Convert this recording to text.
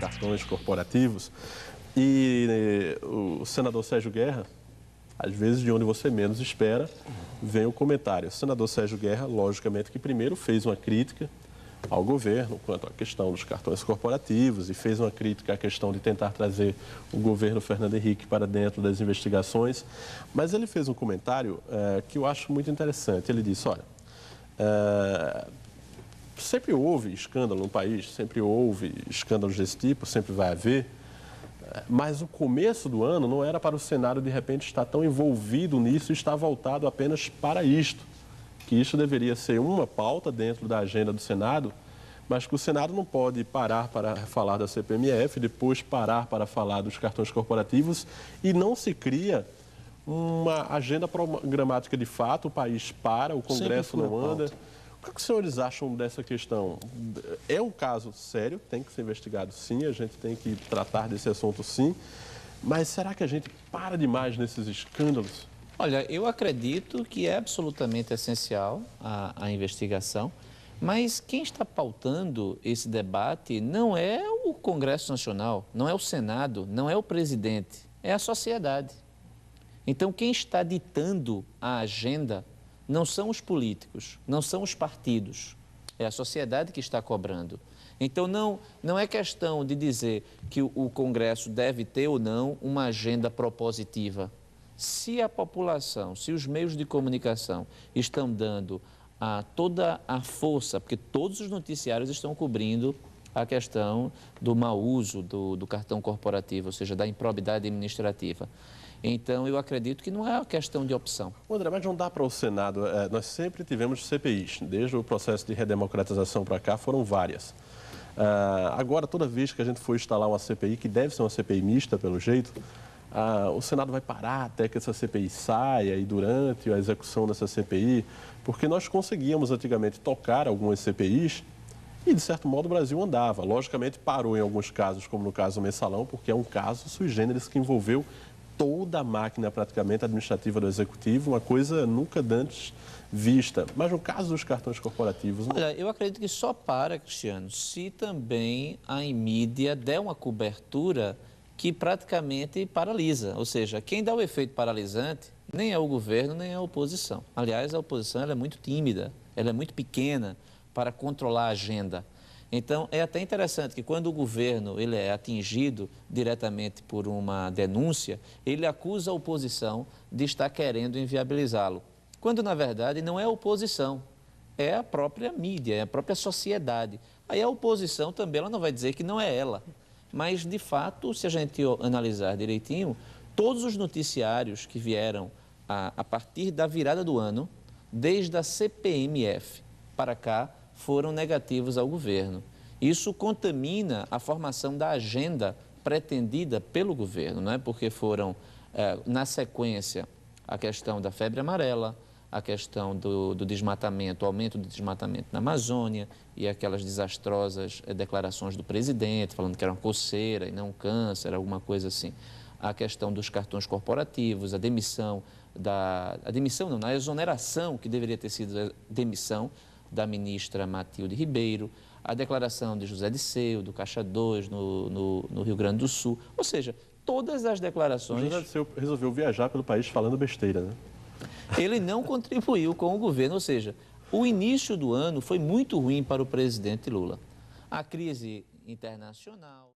cartões corporativos. E o senador Sérgio Guerra, às vezes de onde você menos espera, vem o comentário. O senador Sérgio Guerra, logicamente, que primeiro fez uma crítica ao governo quanto à questão dos cartões corporativos e fez uma crítica à questão de tentar trazer o governo Fernando Henrique para dentro das investigações. Mas ele fez um comentário que eu acho muito interessante. Ele disse, olha, sempre houve escândalo no país, sempre houve escândalos desse tipo, sempre vai haver, mas o começo do ano não era para o Senado, de repente, estar tão envolvido nisso e estar voltado apenas para isto. Que isso deveria ser uma pauta dentro da agenda do Senado, mas que o Senado não pode parar para falar da CPMF, depois parar para falar dos cartões corporativos e não se cria uma agenda programática de fato, o país para, o Congresso não anda. O que os senhores acham dessa questão? É um caso sério, tem que ser investigado sim, a gente tem que tratar desse assunto sim, mas será que a gente para demais nesses escândalos? Olha, eu acredito que é absolutamente essencial a investigação, mas quem está pautando esse debate não é o Congresso Nacional, não é o Senado, não é o presidente, é a sociedade. Então, quem está ditando a agenda não são os políticos, não são os partidos, é a sociedade que está cobrando. Então, não é questão de dizer que o Congresso deve ter ou não uma agenda propositiva. Se a população, se os meios de comunicação estão dando toda a força, porque todos os noticiários estão cobrindo a questão do mau uso do cartão corporativo, ou seja, da improbidade administrativa. Então, eu acredito que não é uma questão de opção. André, mas não dá para o Senado, nós sempre tivemos CPIs, desde o processo de redemocratização para cá foram várias. Agora, toda vez que a gente for instalar uma CPI, que deve ser uma CPI mista pelo jeito, o Senado vai parar até que essa CPI saia e durante a execução dessa CPI, porque nós conseguíamos antigamente tocar algumas CPIs e, de certo modo, o Brasil andava. Logicamente, parou em alguns casos, como no caso do Mensalão, porque é um caso sui generis que envolveu toda a máquina praticamente administrativa do Executivo, uma coisa nunca antes vista. Mas no caso dos cartões corporativos... Não... Olha, eu acredito que só para, Cristiano, se também a mídia der uma cobertura que praticamente paralisa, ou seja, quem dá o efeito paralisante nem é o governo, nem é a oposição. Aliás, a oposição ela é muito tímida, ela é muito pequena para controlar a agenda. Então, é até interessante que quando o governo ele é atingido diretamente por uma denúncia, ele acusa a oposição de estar querendo inviabilizá-lo, quando, na verdade, não é a oposição, é a própria mídia, é a própria sociedade. Aí a oposição também ela não vai dizer que não é ela. Mas, de fato, se a gente analisar direitinho, todos os noticiários que vieram a partir da virada do ano, desde a CPMF para cá, foram negativos ao governo. Isso contamina a formação da agenda pretendida pelo governo, não é? Porque foram, na sequência, a questão da febre amarela, a questão do desmatamento, o aumento do desmatamento na Amazônia e aquelas desastrosas declarações do presidente, falando que era uma coceira e não um câncer, alguma coisa assim. A questão dos cartões corporativos, a exoneração, que deveria ter sido a demissão da ministra Matilde Ribeiro, a declaração de José Disseu, do Caixa 2, no Rio Grande do Sul. Ou seja, todas as declarações... José Disseu resolveu viajar pelo país falando besteira, né? Ele não contribuiu com o governo, ou seja, o início do ano foi muito ruim para o presidente Lula. A crise internacional...